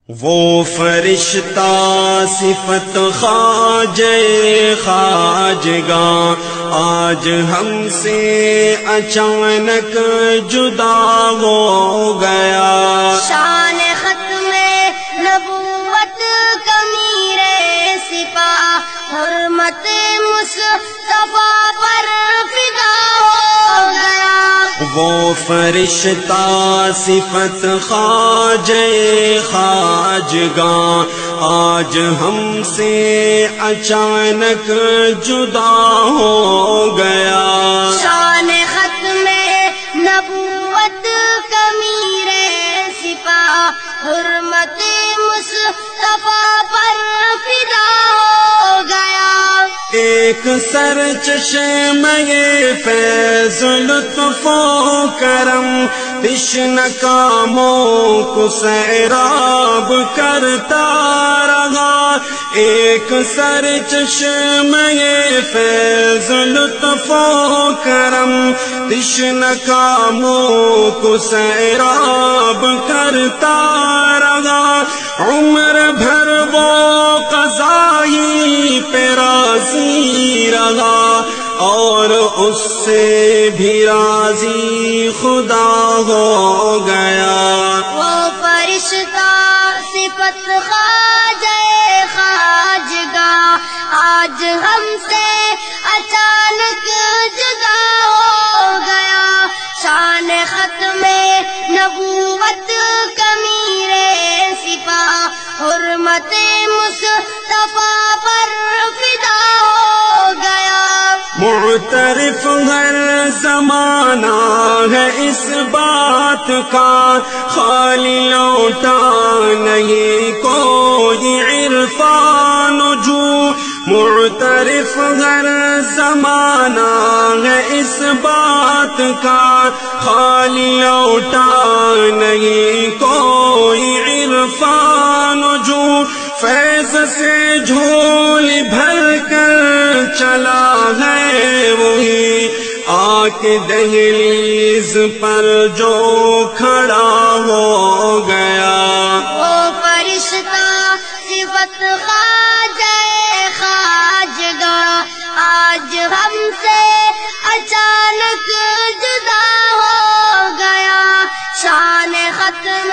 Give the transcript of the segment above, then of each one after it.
وہ فرشتہ صفت خواجہ خواجگاں آج ہم سے اچانک جدا ہو گیا۔ شان ختم نبوت کمیر سپاہ حرمت مصطفیٰ پر فدا ہو گیا۔ وہ فرشتہ صفت خواجہ خواجگاں آج ہم سے اچانک جدا ہو گیا۔ شان ختم نبوت کمیر سپاہ حرمت مصطفیٰ پر فدا ہو گیا۔ ایک سر چشمے فیض لطف و کرم تشنہ کاموں کو سیراب کرتا رہا۔ ایک سر چشمے فیض لطف و کرم تشنہ کاموں کو سیراب کرتا رہا۔ عمر بھر وہ قضائی پہ راضی رہا اور اس سے بھی راضی خدا ہو گیا۔ وہ فرشتہ صفت خواجہ خواجگاں آج ہم سے اچانک جدا ہو گیا۔ شان ختم نبوت کمیر سپاہ حرمت مصطفیٰ پر فدا ہو گیا۔ معترف ہر زمانہ ہے اس بات کا، خالی لوٹا نہیں کوئی عرفان جو۔ معترف ہر زمانہ ہے اس بات کا، خالی لوٹا نہیں کوئی عرفان جو۔ فیض سے جھولی بھر کر چلا ہے وہی، آ کے دہلیز پر جو کھڑا ہو گیا۔ وہ فرشتہ صفت خواجہ خواجگاں آج ہم سے اچانک جدا ہو گیا۔ شان ختم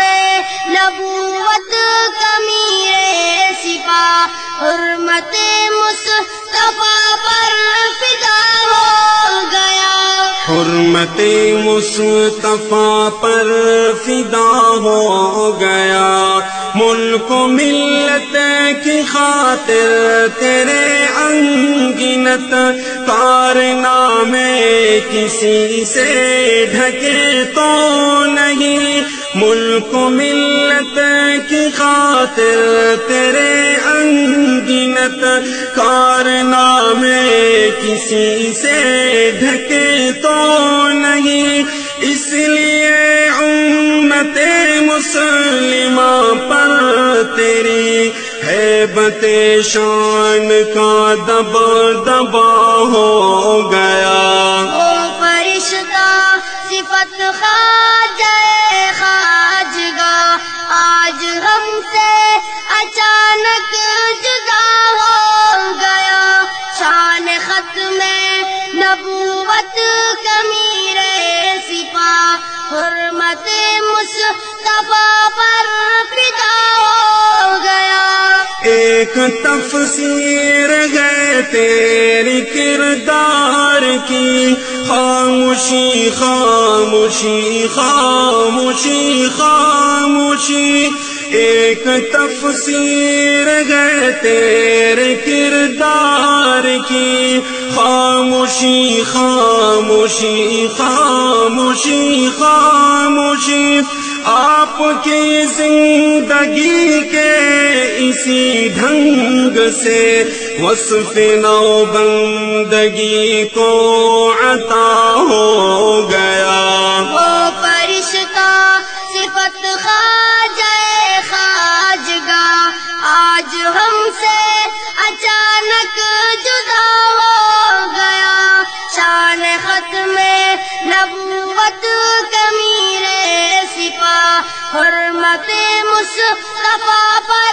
نبوت کمیر سپاہ حرمت مصطفیٰ پر فدا ہو گیا۔ حرمت مصطفیٰ پر فدا ہو گیا۔ ملک و ملت کی خاطر تیرے انگنت کارنامے کسی سے ڈھکے تو نہیں۔ ملک و ملت کی خاطر تیرے انگنت کارنامے کسی سے ڈھکے تو نہیں۔ اس لیے امت مسلمہ پر تیری ہیبت شان کا دبدبا ہو گیا۔ وہ فرشتہ صفت خواجہ خواجگاں آج ہم سے اچانک جدا ہو گیا۔ شان ختم نبوت کمیر سپاہ حرمت مصطفیٰ پر فدا ہو گیا۔ ایک تفسیر ہے تیری کردار کی، خاموشی خاموشی خاموشی خاموشی۔ ایک تفسیر ہے تیرے کردار کی، خاموشی خاموشی خاموشی خاموشی۔ آپ کی زندگی کے اسی ڈھنگ سے وصف نو بندگی کو عطا ہو گیا۔ وہ فرشتہ صفت خواجہ خواجگاں آج ہم سے اچانک جدا ہو گیا۔ شان ختم نبوت کمیر سپاہ حرمت مصطفیٰ پر